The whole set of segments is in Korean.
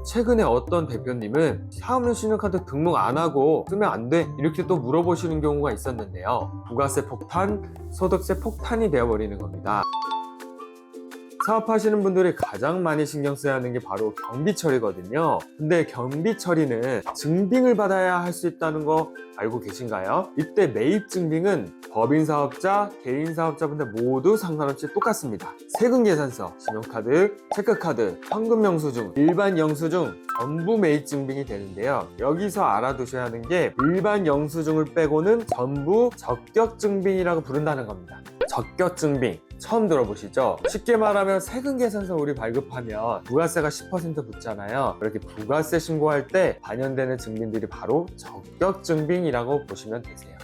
최근에 어떤 대표님은 사업용 신용카드 등록 안 하고 쓰면 안 돼 이렇게 또 물어보시는 경우가 있었는데요. 부가세 폭탄, 소득세 폭탄이 되어버리는 겁니다. 사업하시는 분들이 가장 많이 신경 써야 하는 게 바로 경비 처리거든요. 근데 경비 처리는 증빙을 받아야 할 수 있다는 거 알고 계신가요? 이때 매입 증빙은 법인 사업자, 개인 사업자분들 모두 상관없이 똑같습니다. 세금 계산서, 신용카드, 체크카드, 현금 영수증, 일반 영수증 전부 매입 증빙이 되는데요. 여기서 알아두셔야 하는 게 일반 영수증을 빼고는 전부 적격 증빙이라고 부른다는 겁니다. 적격 증빙 처음 들어보시죠? 쉽게 말하면 세금 계산서 우리 발급하면 부가세가 10% 붙잖아요. 그렇게 부가세 신고할 때 반영되는 증빙들이 바로 적격 증빙이라고 보시면 되세요.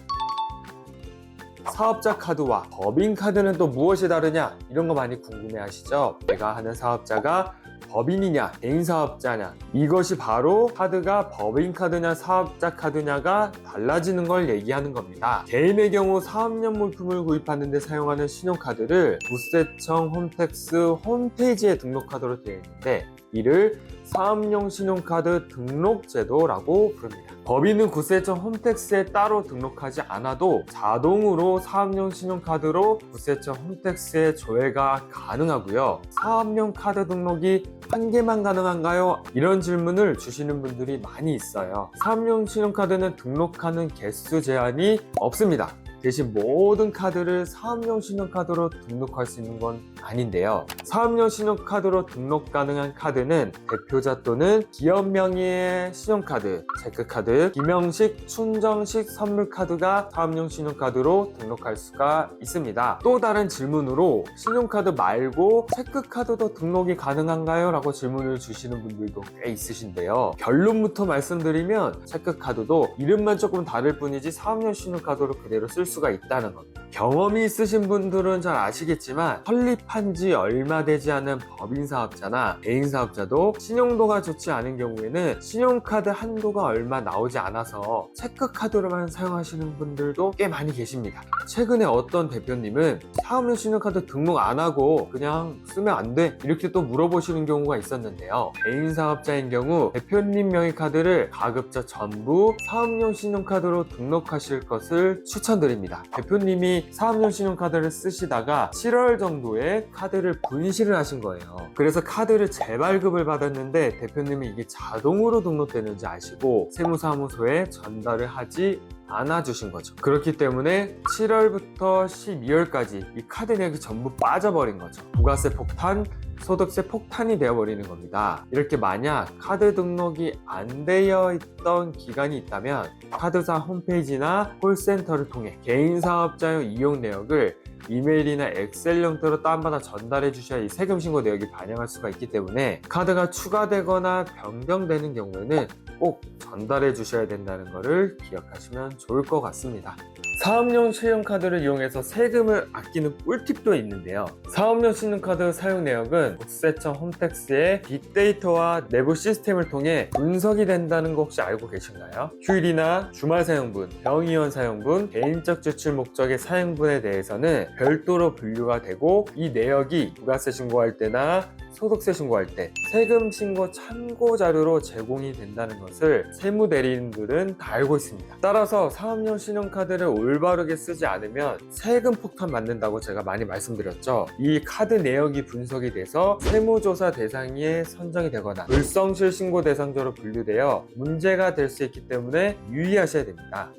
사업자 카드와 법인 카드는 또 무엇이 다르냐? 이런 거 많이 궁금해 하시죠? 내가 하는 사업자가 법인이냐 개인 사업자냐, 이것이 바로 카드가 법인 카드냐 사업자 카드냐가 달라지는 걸 얘기하는 겁니다. 개인의 경우 사업용 물품을 구입하는 데 사용하는 신용카드를 국세청 홈택스 홈페이지에 등록하도록 되어 있는데, 이를 사업용 신용카드 등록제도라고 부릅니다. 법인은 국세청 홈택스에 따로 등록하지 않아도 자동으로 사업용 신용카드로 국세청 홈택스에 조회가 가능하고요. 사업용 카드 등록이 한 개만 가능한가요? 이런 질문을 주시는 분들이 많이 있어요. 사업용 신용카드는 등록하는 개수 제한이 없습니다. 대신 모든 카드를 사업용 신용카드로 등록할 수 있는 건 아닌데요. 사업용 신용카드로 등록 가능한 카드는 대표자 또는 기업 명의의 신용카드, 체크카드, 기명식, 충정식 선물카드가 사업용 신용카드로 등록할 수가 있습니다. 또 다른 질문으로 신용카드 말고 체크카드도 등록이 가능한가요? 라고 질문을 주시는 분들도 꽤 있으신데요. 결론부터 말씀드리면 체크카드도 이름만 조금 다를 뿐이지 사업용 신용카드로 그대로 쓸 수가 있다는 겁니다. 경험이 있으신 분들은 잘 아시겠지만 설립한 지 얼마 되지 않은 법인 사업자나 개인 사업자도 신용도가 좋지 않은 경우에는 신용카드 한도가 얼마 나오지 않아서 체크카드로만 사용하시는 분들도 꽤 많이 계십니다. 최근에 어떤 대표님은 사업용 신용카드 등록 안 하고 그냥 쓰면 안 돼 이렇게 또 물어보시는 경우가 있었는데요. 개인 사업자인 경우 대표님 명의 카드를 가급적 전부 사업용 신용카드로 등록하실 것을 추천드립니다. 대표님이 사업용 신용카드를 쓰시다가 7월 정도에 카드를 분실을 하신 거예요. 그래서 카드를 재발급을 받았는데 대표님이 이게 자동으로 등록되는지 아시고 세무사무소에 전달을 하지 않아 주신 거죠. 그렇기 때문에 7월부터 12월까지 이 카드 내역이 전부 빠져버린 거죠. 부가세 폭탄, 소득세 폭탄이 되어버리는 겁니다. 이렇게 만약 카드 등록이 안 되어 있던 기간이 있다면 카드사 홈페이지나 콜센터를 통해 개인 사업자용 이용 내역을 이메일이나 엑셀 형태로 다운받아 전달해 주셔야 이 세금 신고 내역이 반영할 수가 있기 때문에 카드가 추가되거나 변경되는 경우에는 꼭 전달해 주셔야 된다는 것을 기억하시면 좋을 것 같습니다. 사업용 신용카드를 이용해서 세금을 아끼는 꿀팁도 있는데요. 사업용 신용카드 사용 내역은 국세청 홈택스의 빅데이터와 내부 시스템을 통해 분석이 된다는 거 혹시 알고 계신가요? 휴일이나 주말 사용분, 병이원 사용분, 개인적 지출 목적의 사용분에 대해서는 별도로 분류가 되고 이 내역이 부가세 신고할 때나 소득세 신고할 때 세금 신고 참고 자료로 제공이 된다는 것을 세무대리인들은 다 알고 있습니다. 따라서 사업용 신용카드를 올바르게 쓰지 않으면 세금 폭탄 맞는다고 제가 많이 말씀드렸죠. 이 카드 내역이 분석이 돼서 세무조사 대상에 선정이 되거나 불성실 신고 대상자로 분류되어 문제가 될 수 있기 때문에 유의하셔야 됩니다.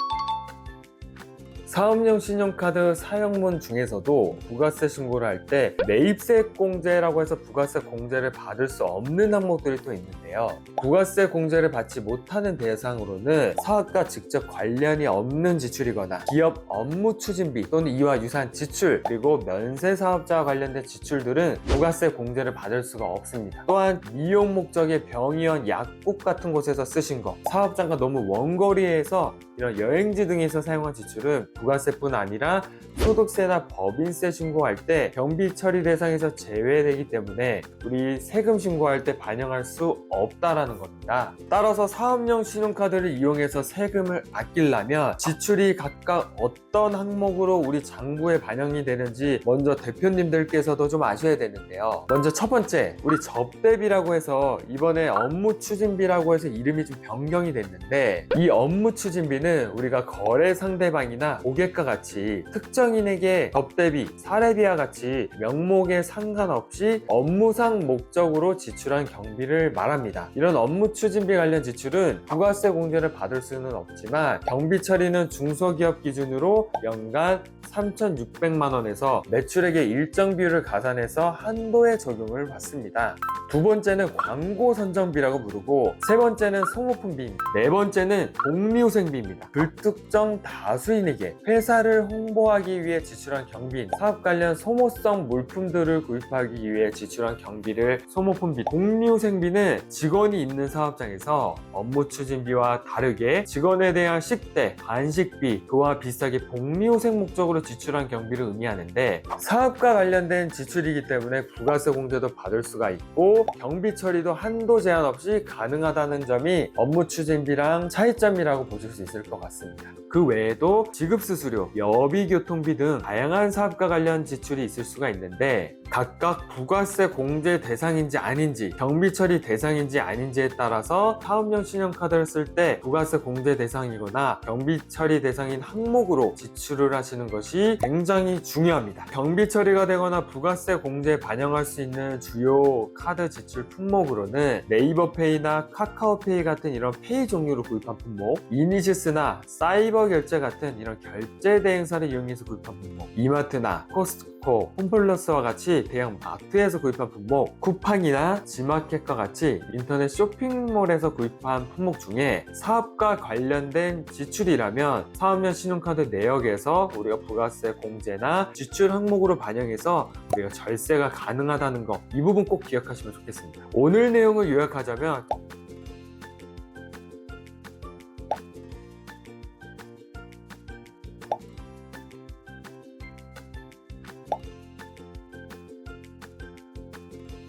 사업용 신용카드 사용문 중에서도 부가세 신고를 할 때 매입세 공제라고 해서 부가세 공제를 받을 수 없는 항목들이 또 있는데요. 부가세 공제를 받지 못하는 대상으로는 사업과 직접 관련이 없는 지출이거나 기업 업무 추진비 또는 이와 유사한 지출, 그리고 면세 사업자와 관련된 지출들은 부가세 공제를 받을 수가 없습니다. 또한 미용 목적의 병이원, 약국 같은 곳에서 쓰신 거, 사업장과 너무 원거리에서 이런 여행지 등에서 사용한 지출은 부가세뿐 아니라 소득세나 법인세 신고할 때 경비 처리 대상에서 제외되기 때문에 우리 세금 신고할 때 반영할 수 없다라는 겁니다. 따라서 사업용 신용카드를 이용해서 세금을 아끼려면 지출이 각각 어떤 항목으로 우리 장부에 반영이 되는지 먼저 대표님들께서도 좀 아셔야 되는데요. 먼저 첫 번째, 우리 접대비라고 해서 이번에 업무 추진비라고 해서 이름이 좀 변경이 됐는데, 이 업무 추진비는 우리가 거래 상대방이나 고객과 같이 특정인에게 접대비, 사례비와 같이 명목에 상관없이 업무상 목적으로 지출한 경비를 말합니다. 이런 업무 추진비 관련 지출은 부가세 공제를 받을 수는 없지만 경비 처리는 중소기업 기준으로 연간 3,600만 원에서 매출액의 일정 비율을 가산해서 한도에 적용을 받습니다. 두 번째는 광고 선정비라고 부르고, 세 번째는 소모품비, 네 번째는 복리후생비입니다. 불특정 다수인에게 회사를 홍보하기 위해 지출한 경비인 사업 관련 소모성 물품들을 구입하기 위해 지출한 경비를 소모품비, 복리후생비는 직원이 있는 사업장에서 업무 추진비와 다르게 직원에 대한 식대, 간식비, 그와 비슷하게 복리후생 목적으로 지출한 경비를 의미하는데, 사업과 관련된 지출이기 때문에 부가세 공제도 받을 수가 있고 경비 처리도 한도 제한 없이 가능하다는 점이 업무 추진비랑 차이점이라고 보실 수 있을 것 같습니다. 그 외에도 지급수수료, 여비교통비 등 다양한 사업과 관련 지출이 있을 수가 있는데, 각각 부가세 공제 대상인지 아닌지, 경비 처리 대상인지 아닌지에 따라서 사업용 신용카드를 쓸 때 부가세 공제 대상이거나 경비 처리 대상인 항목으로 지출을 하시는 것이 굉장히 중요합니다. 경비 처리가 되거나 부가세 공제에 반영할 수 있는 주요 카드 지출 품목으로는 네이버페이나 카카오페이 같은 이런 페이 종류로 구입한 품목, 이니시스나 사이버 결제 같은 이런 결제 대행사를 이용해서 구입한 품목, 이마트나 코스트코, 홈플러스와 같이 대형 마트에서 구입한 품목, 쿠팡이나 지마켓과 같이 인터넷 쇼핑몰에서 구입한 품목 중에 사업과 관련된 지출이라면 사업용 신용카드 내역에서 우리가 부가세 공제나 지출 항목으로 반영해서 우리가 절세가 가능하다는 거, 이 부분 꼭 기억하시면 좋겠습니다. 오늘 내용을 요약하자면,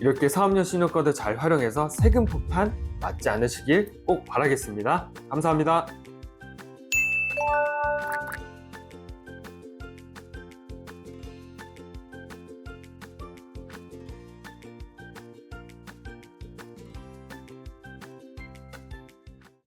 이렇게 사업용 신용카드 잘 활용해서 세금 폭탄 맞지 않으시길 꼭 바라겠습니다. 감사합니다.